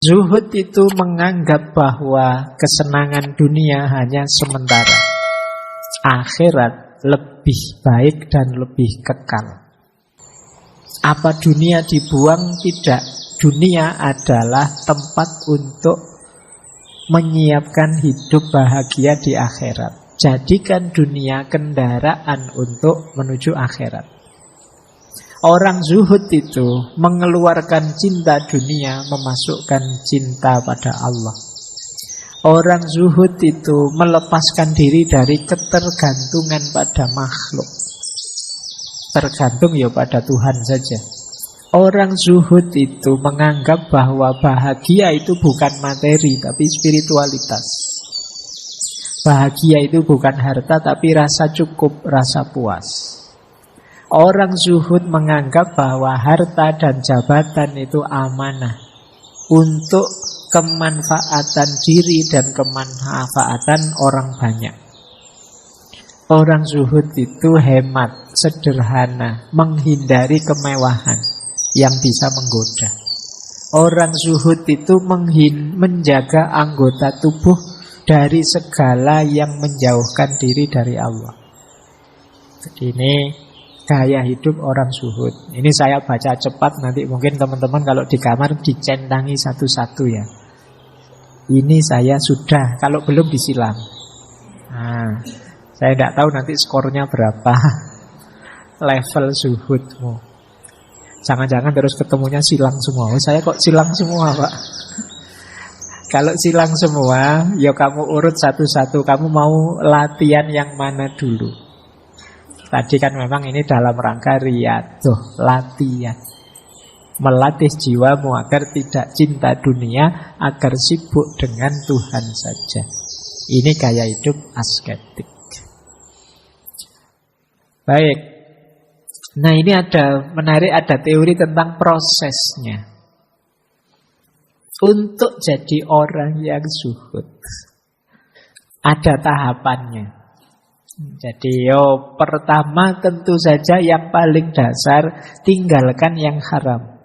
Zuhud itu menganggap bahwa kesenangan dunia hanya sementara. Akhirat lebih baik dan lebih kekal. Apa dunia dibuang? Tidak. Dunia adalah tempat untuk menyiapkan hidup bahagia di akhirat. Jadikan dunia kendaraan untuk menuju akhirat. Orang zuhud itu mengeluarkan cinta dunia, memasukkan cinta pada Allah. Orang zuhud itu melepaskan diri dari ketergantungan pada makhluk. Tergantung ya pada Tuhan saja. Orang zuhud itu menganggap bahwa bahagia itu bukan materi tapi spiritualitas. Bahagia itu bukan harta tapi rasa cukup, rasa puas. Orang zuhud menganggap bahwa harta dan jabatan itu amanah untuk kemanfaatan diri dan kemanfaatan orang banyak. Orang zuhud itu hemat, sederhana, menghindari kemewahan yang bisa menggoda. Orang zuhud itu menjaga anggota tubuh dari segala yang menjauhkan diri dari Allah. Jadi ini gaya hidup orang zuhud. Ini saya baca cepat, nanti mungkin teman-teman kalau di kamar dicentangi satu-satu ya. Ini saya sudah, kalau belum disilang. Nah, saya tidak tahu nanti skornya berapa. Level zuhudmu. Jangan-jangan terus ketemunya silang semua. Oh, saya kok silang semua, Pak? Kalau silang semua, ya kamu urut satu-satu. Kamu mau latihan yang mana dulu? Tadi kan memang ini dalam rangka riyadhah, latihan. Melatih jiwamu agar tidak cinta dunia, agar sibuk dengan Tuhan saja. Ini gaya hidup asketik. Baik. Nah ini menarik, ada teori tentang prosesnya. Untuk jadi orang yang zuhud, ada tahapannya. Jadi pertama tentu saja yang paling dasar, tinggalkan yang haram.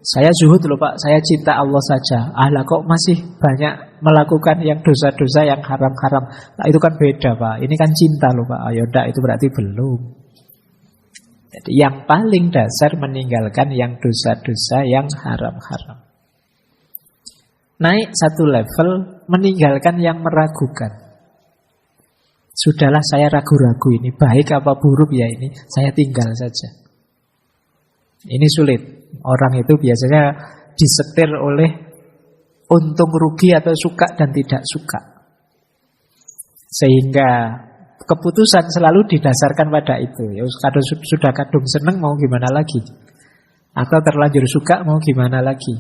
Saya zuhud loh Pak, saya cinta Allah saja. Lah kok masih banyak melakukan yang dosa-dosa yang haram-haram. Nah, itu kan beda Pak, ini kan cinta loh Pak. Ayo enggak, itu berarti belum. Jadi yang paling dasar meninggalkan yang dosa-dosa yang haram-haram. Naik satu level, meninggalkan yang meragukan. Sudahlah saya ragu-ragu ini, baik apa buruk ya ini, saya tinggal saja. Ini sulit. Orang itu biasanya disetir oleh untung rugi atau suka dan tidak suka. Sehingga keputusan selalu didasarkan pada itu. Ya, kalau sudah kadung seneng mau gimana lagi? Atau terlanjur suka mau gimana lagi?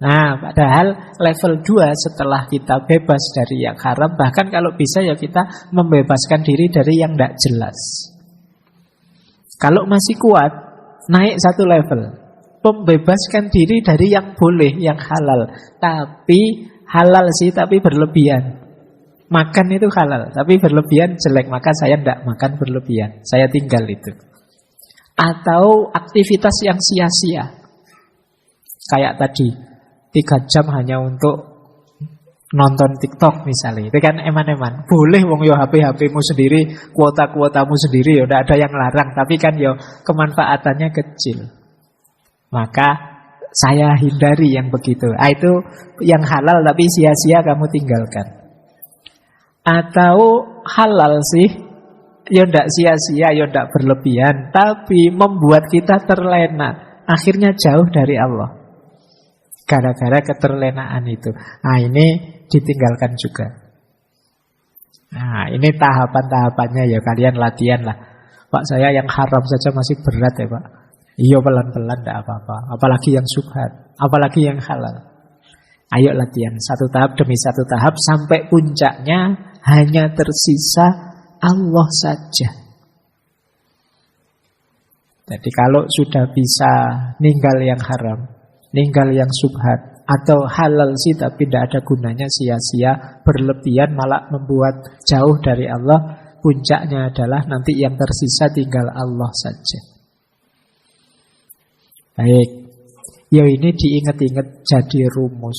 Nah, padahal level 2 setelah kita bebas dari yang haram, bahkan kalau bisa ya kita membebaskan diri dari yang tidak jelas. Kalau masih kuat, naik satu level. Membebaskan diri dari yang boleh, yang halal. Tapi halal sih, tapi berlebihan. Makan itu halal, tapi berlebihan jelek, maka saya tidak makan berlebihan. Saya tinggal itu. Atau aktivitas yang sia-sia. Kayak tadi. 3 jam hanya untuk nonton TikTok misalnya. Itu kan eman-eman. Boleh wong yo HP-HPmu sendiri, kuota-kuotamu sendiri ya, tidak ada yang larang, tapi kan yo kemanfaatannya kecil. Maka saya hindari yang begitu. Itu yang halal tapi sia-sia kamu tinggalkan. Atau halal sih, ya tidak sia-sia, ya tidak berlebihan, tapi membuat kita terlena. Akhirnya jauh dari Allah. Gara-gara keterlenaan itu. Nah ini ditinggalkan juga. Nah ini tahapan-tahapannya ya, kalian latihan lah. Pak saya yang haram saja masih berat ya Pak. Iya pelan-pelan tidak apa-apa. Apalagi yang subhat, apalagi yang halal. Ayo latihan satu tahap demi satu tahap sampai puncaknya hanya tersisa Allah saja. Jadi kalau sudah bisa ninggal yang haram, ninggal yang subhat, atau halal sih tapi tidak ada gunanya, sia-sia, berlebihan malah membuat jauh dari Allah, puncaknya adalah nanti yang tersisa tinggal Allah saja. Baik. Ya ini diingat-ingat jadi rumus.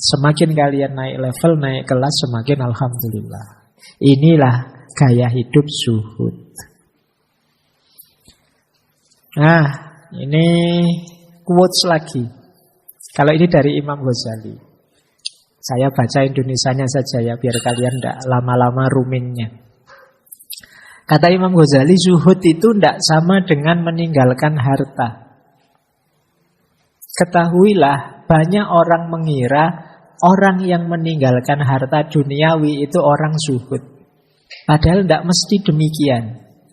Semakin kalian naik level, naik kelas, semakin alhamdulillah. Inilah gaya hidup zuhud. Nah, ini quotes lagi. Kalau ini dari Imam Ghazali. Saya baca Indonesianya saja ya, biar kalian tidak lama-lama roomingnya. Kata Imam Ghazali, zuhud itu tidak sama dengan meninggalkan harta. Ketahuilah, banyak orang mengira orang yang meninggalkan harta duniawi itu orang zuhud. Padahal tidak mesti demikian.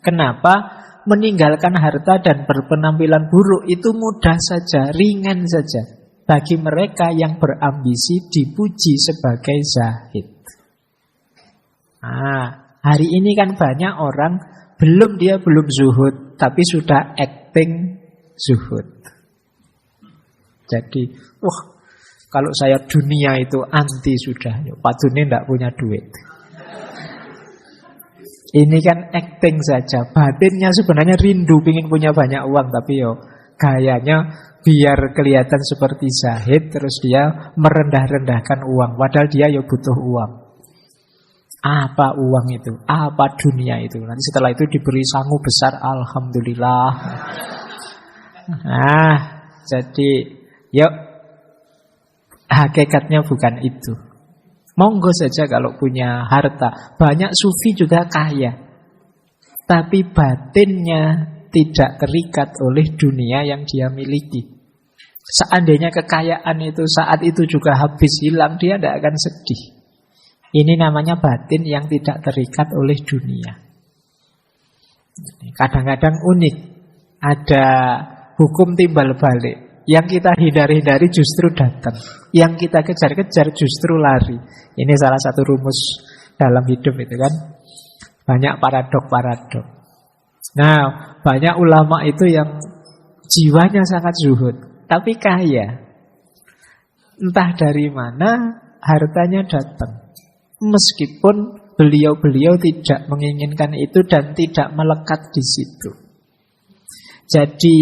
Kenapa? Meninggalkan harta dan berpenampilan buruk itu mudah saja, ringan saja bagi mereka yang berambisi dipuji sebagai zahid. Hari ini kan banyak orang belum zuhud, tapi sudah acting zuhud. Jadi, kalau saya dunia itu anti sudah, Pak Duni tidak punya duit. Ini kan acting saja. Batinnya sebenarnya rindu, ingin punya banyak uang, tapi gayanya biar kelihatan seperti zahid, terus dia merendah-rendahkan uang. Padahal dia butuh uang. Apa uang itu? Apa dunia itu? Nanti setelah itu diberi sangu besar, alhamdulillah. Jadi, hakikatnya bukan itu. Monggo saja kalau punya harta. Banyak sufi juga kaya, tapi batinnya tidak terikat oleh dunia yang dia miliki. Seandainya kekayaan itu saat itu juga habis hilang, dia tidak akan sedih. Ini namanya batin yang tidak terikat oleh dunia. Kadang-kadang unik. Ada hukum timbal balik. Yang kita hindari-hindari justru datang. Yang kita kejar-kejar justru lari. Ini salah satu rumus dalam hidup itu kan. Banyak paradok-paradok. Nah, banyak ulama itu yang jiwanya sangat zuhud, tapi kaya. Entah dari mana hartanya datang. Meskipun beliau-beliau tidak menginginkan itu dan tidak melekat di situ. Jadi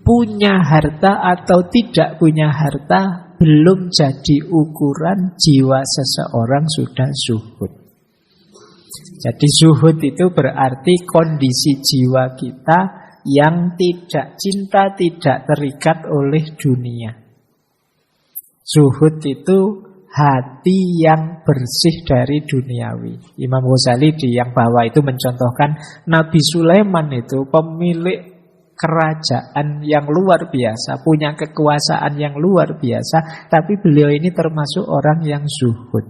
punya harta atau tidak punya harta belum jadi ukuran jiwa seseorang sudah zuhud. Jadi zuhud itu berarti kondisi jiwa kita yang tidak cinta, tidak terikat oleh dunia. Zuhud itu hati yang bersih dari duniawi. Imam Ghazali di yang bawah itu mencontohkan Nabi Sulaiman itu pemilik kerajaan yang luar biasa, punya kekuasaan yang luar biasa, tapi beliau ini termasuk orang yang zuhud.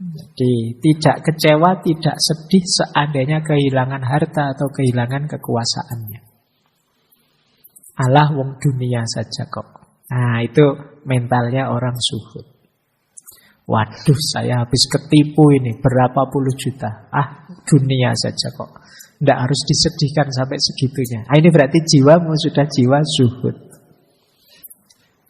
Jadi tidak kecewa, tidak sedih seandainya kehilangan harta atau kehilangan kekuasaannya. Alah wong dunia saja kok. Nah, itu mentalnya orang zuhud. Waduh, saya habis ketipu ini berapa puluh juta. Dunia saja kok. Tidak harus disedihkan sampai segitunya. Ini berarti jiwamu sudah jiwa zuhud.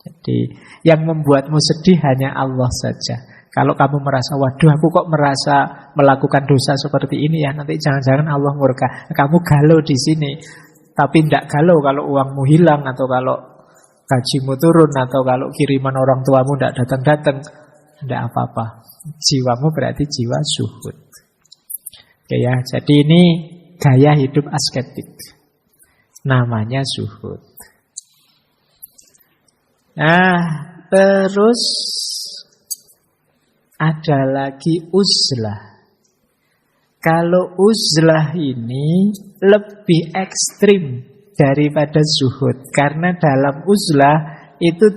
Jadi yang membuatmu sedih hanya Allah saja. Kalau kamu merasa, waduh aku kok merasa melakukan dosa seperti ini ya, nanti jangan-jangan Allah murka. Kamu galau di sini, tapi tidak galau kalau uangmu hilang, atau kalau gajimu turun, atau kalau kiriman orang tuamu tidak datang-datang. Tidak apa-apa. Jiwamu berarti jiwa zuhud. Oke ya, jadi ini gaya hidup asketik. Namanya zuhud. Nah, terus ada lagi uzlah. Kalau uzlah ini lebih ekstrim daripada zuhud. Karena dalam uzlah itu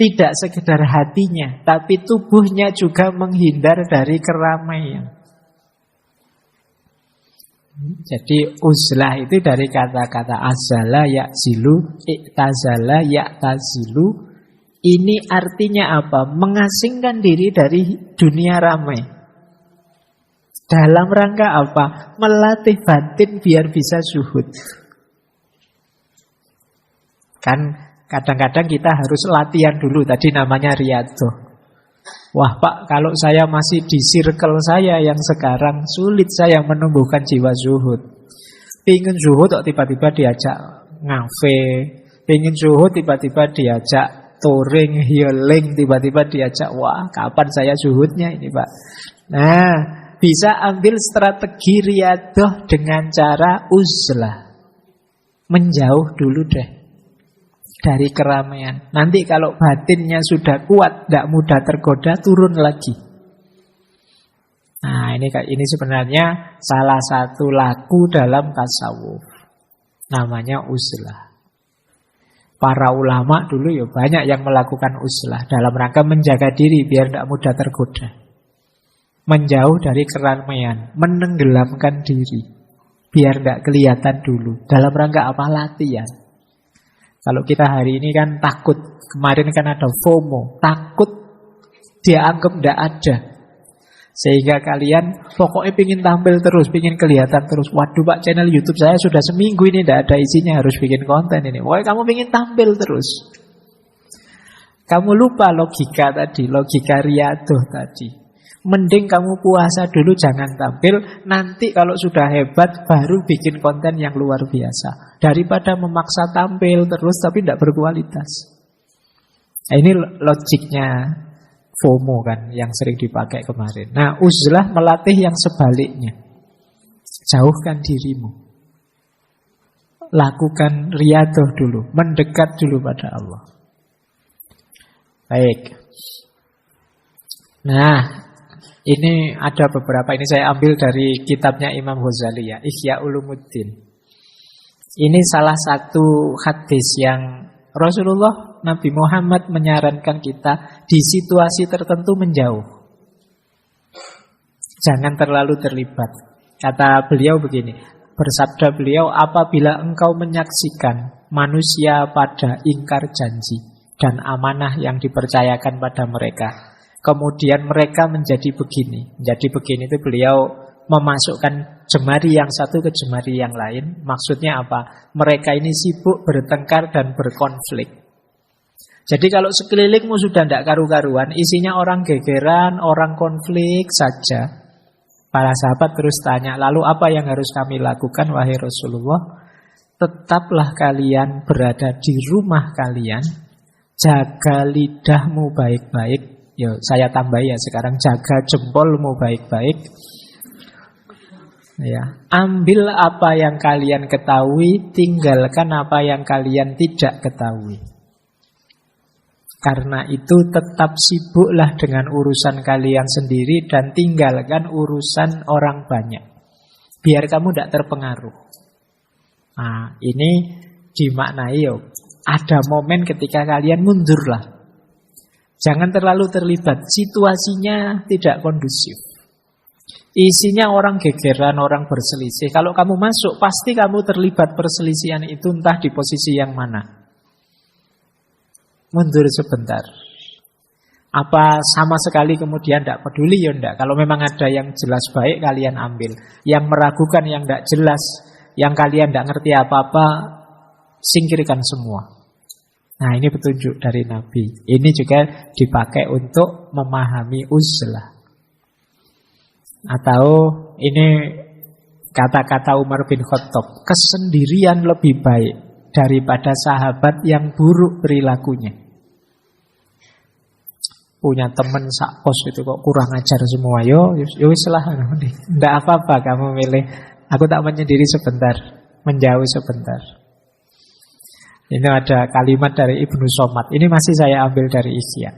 tidak sekedar hatinya, tapi tubuhnya juga menghindar dari keramaian. Jadi uzlah itu dari kata-kata azala ya'zilu, i'tazala ya'tazilu. Ini artinya apa? Mengasingkan diri dari dunia ramai. Dalam rangka apa? Melatih batin biar bisa zuhud. Kan kadang-kadang kita harus latihan dulu. Tadi namanya riyadhah. Wah Pak, kalau saya masih di circle saya yang sekarang, sulit saya menumbuhkan jiwa zuhud. Pingin zuhud kok tiba-tiba diajak ngafe. Pengen zuhud tiba-tiba diajak touring, healing, tiba-tiba diajak, wah kapan saya zuhudnya ini Pak. Nah, bisa ambil strategi riyadah dengan cara uzlah. Menjauh dulu deh dari keramaian. Nanti kalau batinnya sudah kuat, tidak mudah tergoda, turun lagi. Nah, ini sebenarnya salah satu laku dalam tasawuf. Namanya uzlah. Para ulama dulu ya banyak yang melakukan uzlah dalam rangka menjaga diri biar tidak mudah tergoda. Menjauh dari keramaian, menenggelamkan diri biar tidak kelihatan dulu. Dalam rangka apa? Latihan. Kalau kita hari ini kan takut, kemarin kan ada FOMO, takut dia anggap tidak ada. Sehingga kalian pokoknya pingin tampil terus, pingin kelihatan terus. Waduh Pak, channel YouTube saya sudah seminggu ini tidak ada isinya, harus bikin konten ini. Wah, kamu pingin tampil terus. Kamu lupa logika tadi, logika riyadah tadi. Mending kamu puasa dulu, jangan tampil. Nanti kalau sudah hebat, baru bikin konten yang luar biasa. Daripada memaksa tampil terus, tapi tidak berkualitas. Nah, ini logiknya FOMO kan, yang sering dipakai kemarin. Nah, uzlah melatih yang sebaliknya. Jauhkan dirimu. Lakukan riyadah dulu. Mendekat dulu pada Allah. Baik. Nah, ini ada beberapa, ini saya ambil dari kitabnya Imam Ghazali ya, Ihya Ulumuddin. Ini salah satu hadis yang Rasulullah Nabi Muhammad menyarankan kita di situasi tertentu menjauh. Jangan terlalu terlibat. Kata beliau begini, bersabda beliau, apabila engkau menyaksikan manusia pada ingkar janji dan amanah yang dipercayakan pada mereka, kemudian mereka menjadi begini. Menjadi begini itu beliau memasukkan jemari yang satu ke jemari yang lain. Maksudnya apa? Mereka ini sibuk bertengkar dan berkonflik. Jadi kalau sekelilingmu sudah tidak karu-karuan, isinya orang gegeran, orang konflik saja. Para sahabat terus tanya, lalu apa yang harus kami lakukan wahai Rasulullah? Tetaplah kalian berada di rumah kalian, jaga lidahmu baik-baik. Ya, saya tambah ya sekarang, jaga jempolmu baik-baik. Ya, ambil apa yang kalian ketahui, tinggalkan apa yang kalian tidak ketahui. Karena itu tetap sibuklah dengan urusan kalian sendiri dan tinggalkan urusan orang banyak. Biar kamu tidak terpengaruh. Nah, ini dimaknai ya, ada momen ketika kalian mundurlah. Jangan terlalu terlibat, situasinya tidak kondusif. Isinya orang gegeran, orang berselisih. Kalau kamu masuk, pasti kamu terlibat perselisihan itu, entah di posisi yang mana. Mundur sebentar. Apa sama sekali kemudian tidak peduli? Ya enggak. Kalau memang ada yang jelas baik, kalian ambil. Yang meragukan, yang tidak jelas, yang kalian tidak ngerti apa-apa, singkirkan semua. Nah, ini petunjuk dari Nabi. Ini juga dipakai untuk memahami uzlah. Atau ini kata-kata Umar bin Khattab, kesendirian lebih baik daripada sahabat yang buruk perilakunya. Punya teman sakos itu kok kurang ajar semua. Yo wis lah, ndak apa-apa kamu milih. Aku tak menyendiri sebentar, menjauh sebentar. Ini ada kalimat dari Ibnu Somad. Ini masih saya ambil dari Ihya.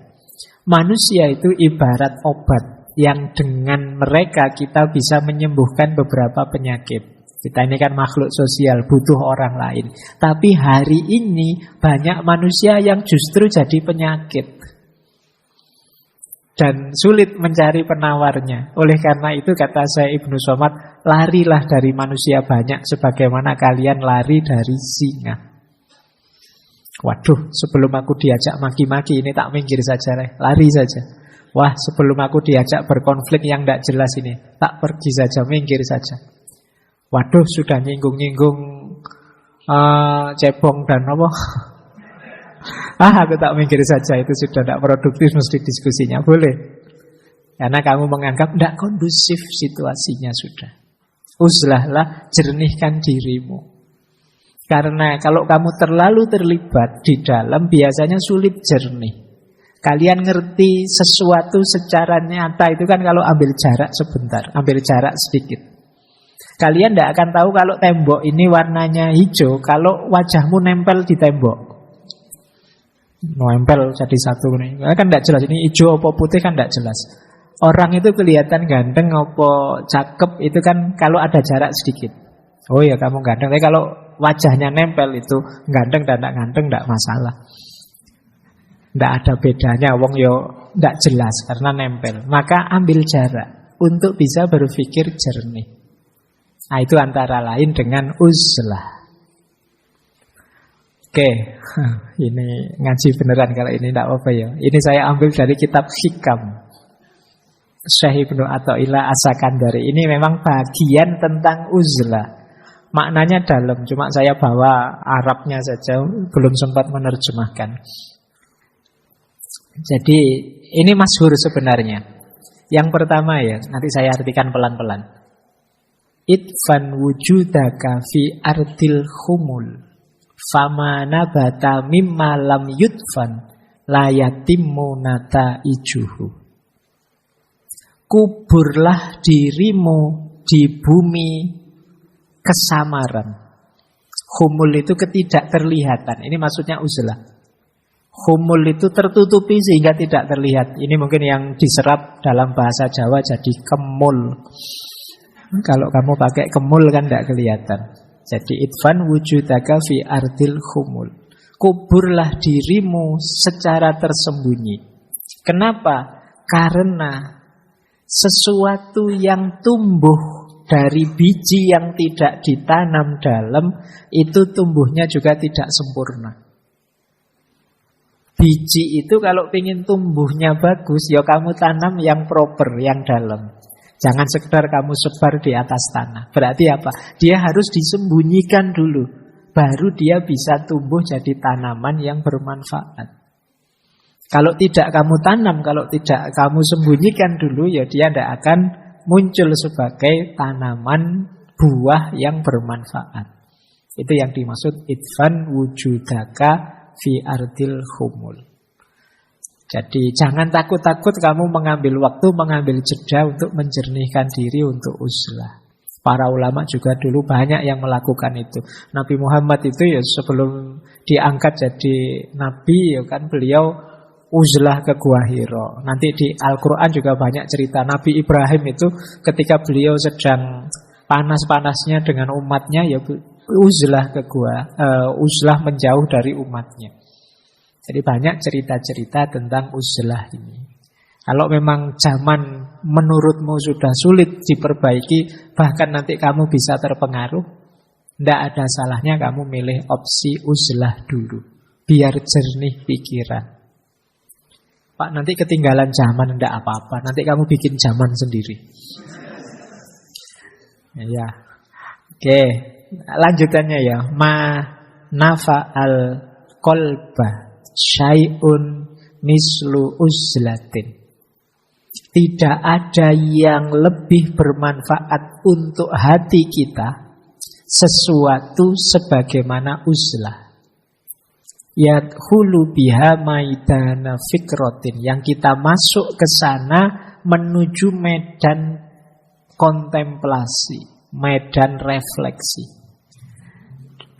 Manusia itu ibarat obat yang dengan mereka kita bisa menyembuhkan beberapa penyakit. Kita ini kan makhluk sosial, butuh orang lain. Tapi hari ini banyak manusia yang justru jadi penyakit. Dan sulit mencari penawarnya. Oleh karena itu kata saya Ibnu Somad, larilah dari manusia banyak sebagaimana kalian lari dari singa. Waduh, sebelum aku diajak maki-maki ini tak minggir saja, lari saja. Wah, sebelum aku diajak berkonflik yang tidak jelas ini, tak pergi saja, minggir saja. Waduh, sudah nyinggung-nyinggung cebong dan apa? Aku tak minggir saja, itu sudah tidak produktif, mesti diskusinya. Boleh. Karena kamu menganggap tidak kondusif situasinya sudah. Uzlahlah, jernihkan dirimu. Karena kalau kamu terlalu terlibat di dalam, biasanya sulit jernih. Kalian ngerti sesuatu secara nyata itu kan kalau ambil jarak sebentar, ambil jarak sedikit. Kalian tidak akan tahu kalau tembok ini warnanya hijau kalau wajahmu nempel di tembok. Nempel jadi satu. Kan tidak jelas ini hijau apa putih, kan tidak jelas. Orang itu kelihatan ganteng apa cakep itu kan kalau ada jarak sedikit. Oh ya kamu ganteng. Tapi kalau wajahnya nempel itu ganteng dan tidak ganteng tidak masalah. Tidak ada bedanya. Wong yo tidak jelas karena nempel. Maka ambil jarak untuk bisa berpikir jernih. Nah itu antara lain dengan uzlah. Oke, ini ngaji beneran kalau ini tidak apa ya. Ini saya ambil dari kitab Hikam Syekh Ibnu Athaillah As-Sakandari. Ini memang bagian tentang uzlah. Maknanya dalam, cuma saya bawa Arabnya saja, belum sempat menerjemahkan. Jadi ini masyhur sebenarnya. Yang pertama ya, nanti saya artikan pelan-pelan. Idfan wujudaka fi ardil khumul fama nabata mimma lam yudfan la yatimmu nataijuhu. Kuburlah dirimu di bumi kesamaran. Khumul itu ketidakterlihatan. Ini maksudnya uzlah. Khumul itu tertutupi sehingga tidak terlihat. Ini mungkin yang diserap dalam bahasa Jawa jadi kemul. Kalau kamu pakai kemul kan tidak kelihatan. Jadi idfan wujudaka fi ardil khumul. Kuburlah dirimu secara tersembunyi. Kenapa? Karena sesuatu yang tumbuh dari biji yang tidak ditanam dalam, itu tumbuhnya juga tidak sempurna. Biji itu kalau ingin tumbuhnya bagus, ya kamu tanam yang proper, yang dalam. Jangan sekedar kamu sebar di atas tanah. Berarti apa? Dia harus disembunyikan dulu. Baru dia bisa tumbuh jadi tanaman yang bermanfaat. Kalau tidak kamu tanam, kalau tidak kamu sembunyikan dulu, ya dia tidak akan muncul sebagai tanaman buah yang bermanfaat. Itu yang dimaksud idfan wujudaka fi ardil khumul. Jadi jangan takut-takut kamu mengambil waktu, mengambil jeda untuk menjernihkan diri untuk uzlah. Para ulama juga dulu banyak yang melakukan itu. Nabi Muhammad itu ya sebelum diangkat jadi nabi, ya kan beliau uzlah ke Gua Hira. Nanti di Al-Quran juga banyak cerita. Nabi Ibrahim itu ketika beliau sedang panas-panasnya dengan umatnya, ya uzlah ke Gua, uzlah menjauh dari umatnya. Jadi banyak cerita-cerita tentang uzlah ini. Kalau memang zaman menurutmu sudah sulit diperbaiki, bahkan nanti kamu bisa terpengaruh, tidak ada salahnya kamu milih opsi uzlah dulu, biar jernih pikiran. Pak, nanti ketinggalan zaman, tidak apa-apa, nanti kamu bikin zaman sendiri. Ya, oke, lanjutannya ya. Ma nafa'al qalba syai'un mislu uzlatin. Tidak ada yang lebih bermanfaat untuk hati kita sesuatu sebagaimana uzlah. Yadkhulu biha maidana fikratin, yang kita masuk ke sana menuju medan kontemplasi, medan refleksi.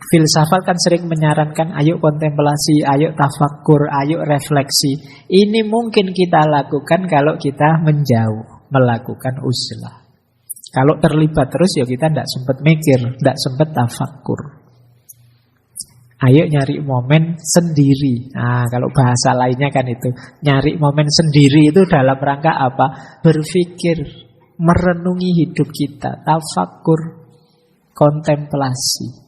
Filsafat kan sering menyarankan ayo kontemplasi, ayo tafakkur, ayo refleksi. Ini mungkin kita lakukan kalau kita menjauh melakukan uzlah. Kalau terlibat terus ya kita tidak sempat mikir, tidak sempat tafakkur. Ayo nyari momen sendiri. Nah, kalau bahasa lainnya kan itu, nyari momen sendiri itu dalam rangka apa? Berpikir, merenungi hidup kita, tafakkur, kontemplasi.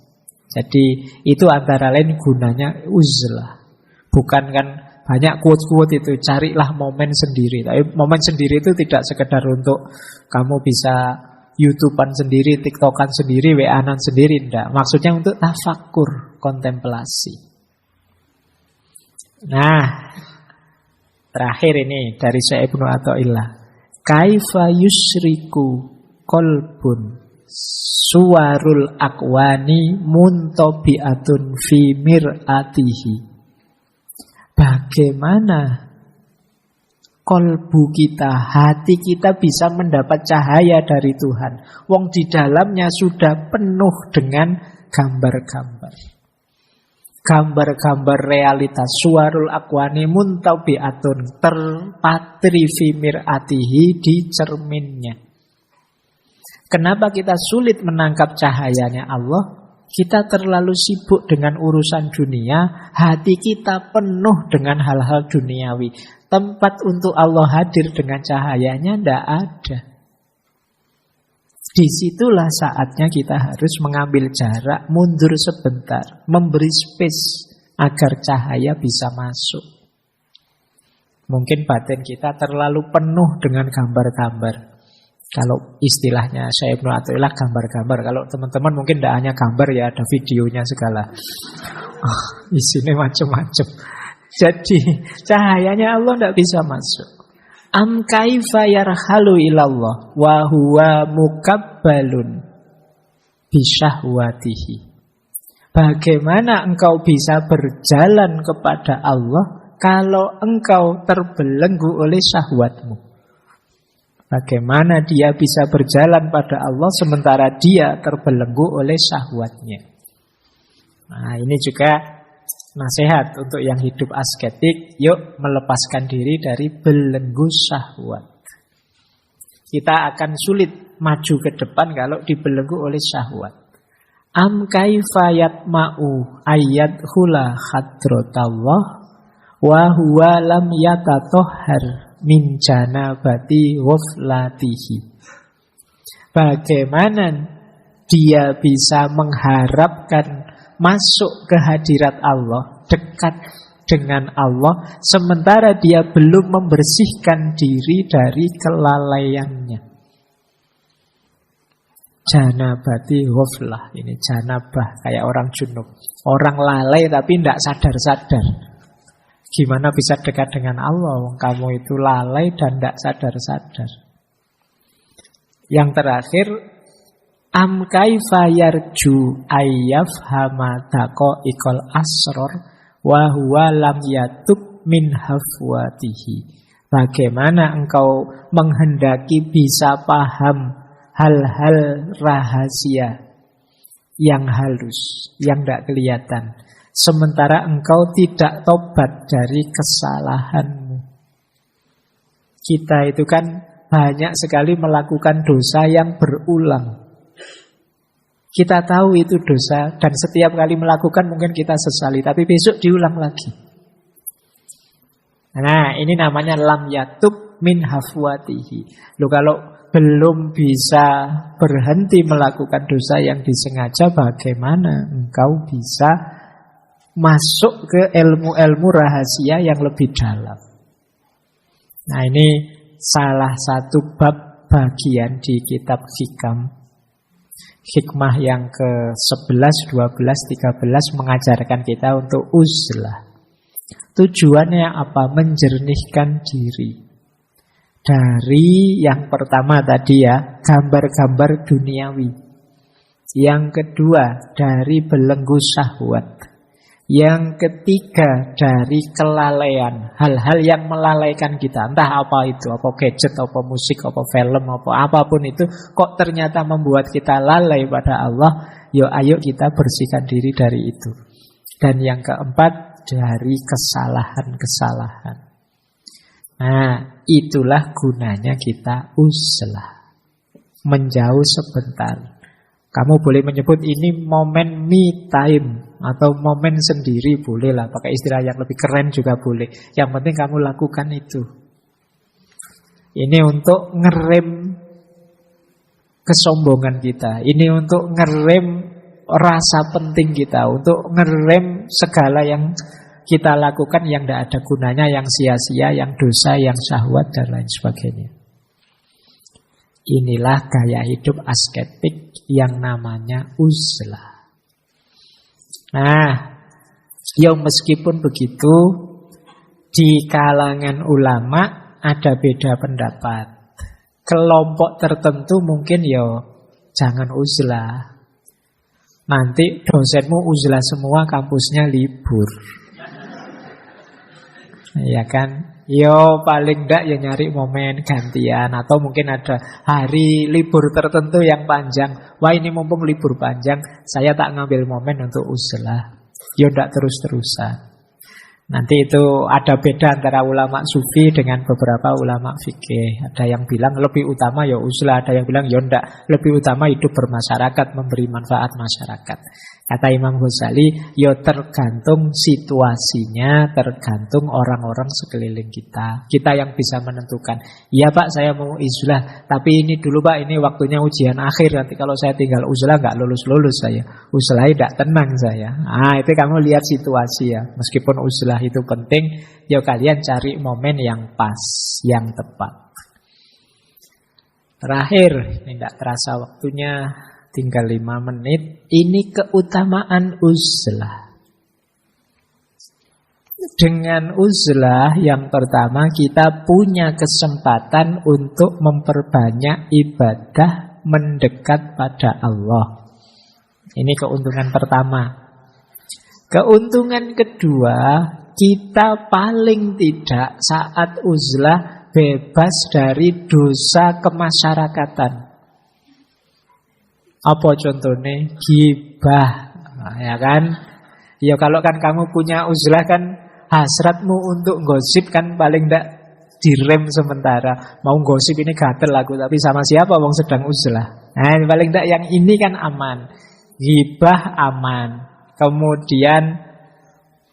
Jadi itu antara lain gunanya uzlah. Bukan kan banyak quote-quote itu, carilah momen sendiri. Tapi momen sendiri itu tidak sekedar untuk kamu bisa YouTubean sendiri, TikTokan sendiri, WA-an sendiri, enggak. Maksudnya untuk tafakkur, kontemplasi. Nah, terakhir ini dari Syekh Ibnu Athaillah. Kaifa yusriku qalbun suwarul akwani muntabi'atun fi mir'atihi. Bagaimana kolbu kita, hati kita bisa mendapat cahaya dari Tuhan. Wong di dalamnya sudah penuh dengan gambar-gambar. Gambar-gambar realitas. Suwarul akwani muntabi'atun, terpatri fi mir'atihi, di cerminnya. Kenapa kita sulit menangkap cahayanya Allah? Kita terlalu sibuk dengan urusan dunia, hati kita penuh dengan hal-hal duniawi. Tempat untuk Allah hadir dengan cahayanya tidak ada. Disitulah saatnya kita harus mengambil jarak, mundur sebentar, memberi space agar cahaya bisa masuk. Mungkin batin kita terlalu penuh dengan gambar-gambar. Kalau istilahnya Syekh Ibnu Athaillah gambar-gambar. Kalau teman-teman mungkin tidak hanya gambar ya, ada videonya segala. Isinya macam-macam. Jadi cahayanya Allah tidak bisa masuk. Am kaifa yarhalu ilallah wa huwa mukabbalun bisyahwatihi. Bagaimana engkau bisa berjalan kepada Allah kalau engkau terbelenggu oleh syahwatmu? Bagaimana dia bisa berjalan pada Allah sementara dia terbelenggu oleh syahwatnya? Nah, ini juga nasihat untuk yang hidup asketik. Yuk melepaskan diri dari belenggu syahwat. Kita akan sulit maju ke depan kalau dibelenggu oleh syahwat. Am kaifa yatma'u ayat hula khadratallah wa huwa lam yatatohhar min janabati ghaflatihi. Bagaimana dia bisa mengharapkan masuk ke hadirat Allah, dekat dengan Allah, sementara dia belum membersihkan diri dari kelalaiannya. Janabati ghaflah, ini janabah, kayak orang junub. Orang lalai tapi tidak sadar-sadar. Gimana bisa dekat dengan Allah? Kamu itu lalai dan tidak sadar-sadar. Yang terakhir, am kaifa yarju ayyafhama daqaiqal asrar wa huwa lam yatub min hafwatihi. Bagaimana engkau menghendaki bisa paham hal-hal rahasia yang halus, yang tidak kelihatan, sementara engkau tidak tobat dari kesalahanmu. Kita itu kan banyak sekali melakukan dosa yang berulang. Kita tahu itu dosa dan setiap kali melakukan mungkin kita sesali, tapi besok diulang lagi. Nah, ini namanya lam yatub min hafwatihi. Loh, kalau belum bisa berhenti melakukan dosa yang disengaja, bagaimana engkau bisa masuk ke ilmu-ilmu rahasia yang lebih dalam? Nah, ini salah satu bab bagian di kitab Hikam. Hikmah yang ke-11, 12, 13 mengajarkan kita untuk uzlah. Tujuannya apa? Menjernihkan diri dari yang pertama tadi ya, gambar-gambar duniawi. Yang kedua, dari belenggu syahwat. Yang ketiga, dari kelalaian, hal-hal yang melalaikan kita. Entah apa itu, apa gadget, apa musik, apa film, apa apapun itu, kok ternyata membuat kita lalai pada Allah. Yuk, ayo kita bersihkan diri dari itu. Dan yang keempat, dari kesalahan-kesalahan. Nah, itulah gunanya kita uzlah. Menjauh sebentar. Kamu boleh menyebut ini momen me time atau momen sendiri, boleh lah. Pakai istilah yang lebih keren juga boleh. Yang penting kamu lakukan itu. Ini untuk ngerem kesombongan kita. Ini untuk ngerem rasa penting kita. Untuk ngerem segala yang kita lakukan yang tidak ada gunanya, yang sia-sia, yang dosa, yang syahwat, dan lain sebagainya. Inilah gaya hidup asketik yang namanya uzlah. Nah, ya meskipun begitu, di kalangan ulama ada beda pendapat. Kelompok tertentu mungkin ya jangan uzlah. Nanti dosenmu uzlah semua, kampusnya libur. Ya kan? Yo paling enggak ya nyari momen gantian. Atau mungkin ada hari libur tertentu yang panjang. Wah ini mumpung libur panjang, saya tak ngambil momen untuk uzlah. Yo enggak terus-terusan. Nanti itu ada beda antara ulama sufi dengan beberapa ulama fikih. Ada yang bilang lebih utama ya uzlah, ada yang bilang ya enggak, lebih utama hidup bermasyarakat, memberi manfaat masyarakat. Kata Imam Ghazali, ya tergantung situasinya, tergantung orang-orang sekeliling kita. Kita yang bisa menentukan. Iya Pak, saya mau uzlah, tapi ini dulu Pak, ini waktunya ujian akhir. Nanti kalau saya tinggal uzlah nggak lulus-lulus saya. Uzlah tidak tenang saya. Itu kamu lihat situasi ya. Meskipun uzlah itu penting, ya kalian cari momen yang pas, yang tepat. Terakhir, ini tidak terasa waktunya. Tinggal 5 menit. Ini keutamaan uzlah. Dengan uzlah yang pertama kita punya kesempatan untuk memperbanyak ibadah mendekat pada Allah. Ini keuntungan pertama. Keuntungan kedua, kita paling tidak saat uzlah bebas dari dosa kemasyarakatan. Apa contohnya? Gibah, ya kan? Ya kalau kan kamu punya uzlah kan hasratmu untuk gosip kan paling tidak direm sementara. Mau gosip ini gatel aku, tapi sama siapa wong sedang uzlah. Nah paling tidak yang ini kan aman. Gibah aman. Kemudian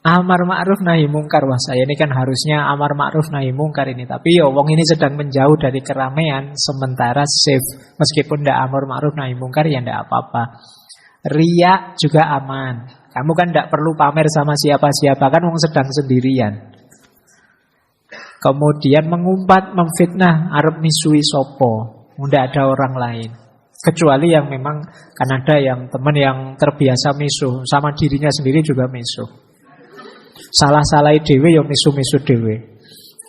amar ma'ruf nahi mungkar. Wah saya ini kan harusnya amar ma'ruf nahi mungkar ini, tapi ya wong ini sedang menjauh dari keramaian, sementara safe. Meskipun tidak amar ma'ruf nahi mungkar ya tidak apa-apa. Riya juga aman. Kamu kan tidak perlu pamer sama siapa-siapa, kan wong sedang sendirian. Kemudian mengumpat, memfitnah, arep misui sopo, tidak ada orang lain. Kecuali yang memang kan ada yang teman yang terbiasa misuh, sama dirinya sendiri juga misuh. Salah-salah dewe ya misu-misu dewe.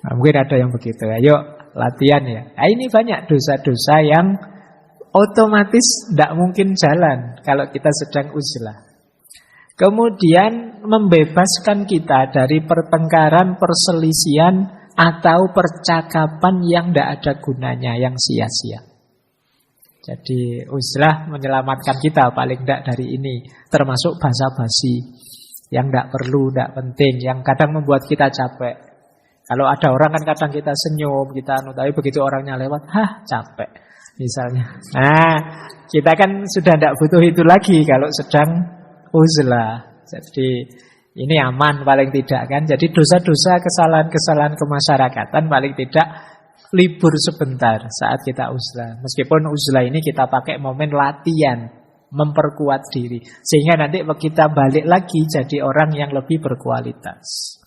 Nah, mungkin ada yang begitu. Ayo latihan ya. Nah, ini banyak dosa-dosa yang otomatis tidak mungkin jalan kalau kita sedang uzlah. Kemudian membebaskan kita dari pertengkaran, perselisihan atau percakapan yang tidak ada gunanya, yang sia-sia. Jadi uzlah menyelamatkan kita paling tidak dari ini, termasuk basa-basi yang tidak perlu, tidak penting, yang kadang membuat kita capek. Kalau ada orang kan kadang kita senyum, kita tapi begitu orangnya lewat, capek misalnya. Nah, kita kan sudah tidak butuh itu lagi kalau sedang uzlah. Jadi ini aman paling tidak kan. Jadi dosa-dosa, kesalahan-kesalahan kemasyarakatan paling tidak libur sebentar saat kita uzlah. Meskipun uzlah ini kita pakai momen latihan, memperkuat diri, sehingga nanti kita balik lagi jadi orang yang lebih berkualitas.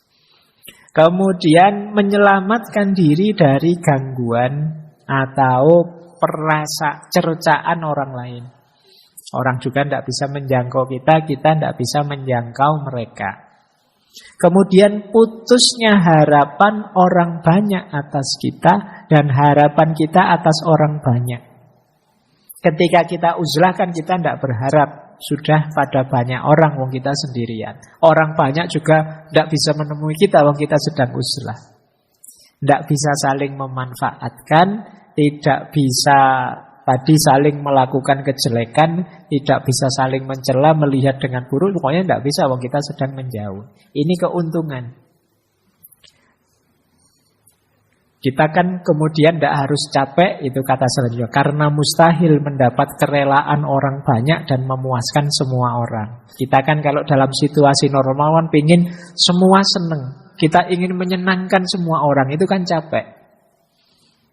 Kemudian menyelamatkan diri dari gangguan atau cercaan orang lain. Orang juga tidak bisa menjangkau kita tidak bisa menjangkau mereka. Kemudian putusnya harapan orang banyak atas kita dan harapan kita atas orang banyak. Ketika kita uzlah kan kita tidak berharap sudah pada banyak orang, wong kita sendirian. Orang banyak juga tidak bisa menemui kita, wong kita sedang uzlah. Tidak bisa saling memanfaatkan, tidak bisa tadi saling melakukan kejelekan, tidak bisa saling mencela, melihat dengan buruk, pokoknya tidak bisa, wong kita sedang menjauh. Ini keuntungan. Kita kan kemudian tidak harus capek, itu kata selanjutnya. Karena mustahil mendapat kerelaan orang banyak dan memuaskan semua orang. Kita kan kalau dalam situasi normal kan pingin semua seneng. Kita ingin menyenangkan semua orang, itu kan capek.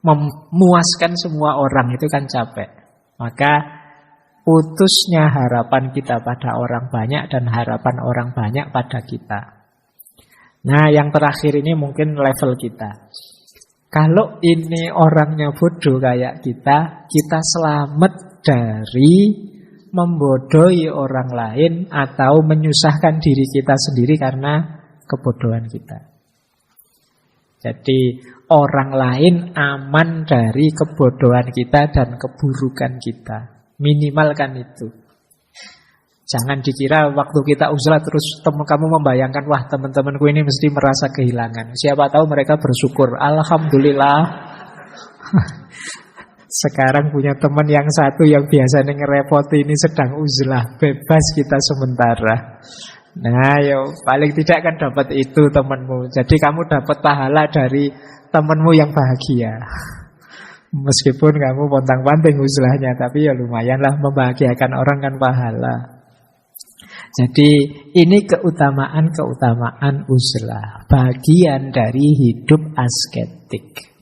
Memuaskan semua orang, itu kan capek. Maka putusnya harapan kita pada orang banyak dan harapan orang banyak pada kita. Nah yang terakhir ini mungkin level kita. Kalau ini orangnya bodoh kayak kita selamat dari membodohi orang lain atau menyusahkan diri kita sendiri karena kebodohan kita. Jadi orang lain aman dari kebodohan kita dan keburukan kita. Minimalkan itu. Jangan dikira waktu kita uzlah terus kamu membayangkan, wah teman-temanku ini mesti merasa kehilangan. Siapa tahu mereka bersyukur, alhamdulillah. Sekarang punya teman yang satu yang biasanya ngerepoti ini sedang uzlah, bebas kita sementara. Nah, yo paling tidak kan dapat itu temanmu. Jadi kamu dapat pahala dari temanmu yang bahagia. Meskipun kamu pontang-panting uzlahnya, tapi ya lumayanlah membahagiakan orang kan pahala. Jadi ini keutamaan uzlah, bagian dari hidup asketik.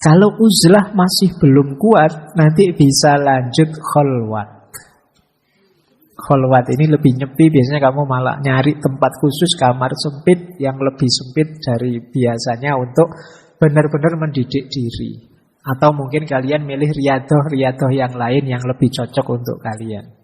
Kalau uzlah masih belum kuat, nanti bisa lanjut kholwat. Kholwat ini lebih nyepi, biasanya kamu malah nyari tempat khusus, kamar sempit yang lebih sempit dari biasanya untuk benar-benar mendidik diri. Atau mungkin kalian milih riadoh yang lain yang lebih cocok untuk kalian.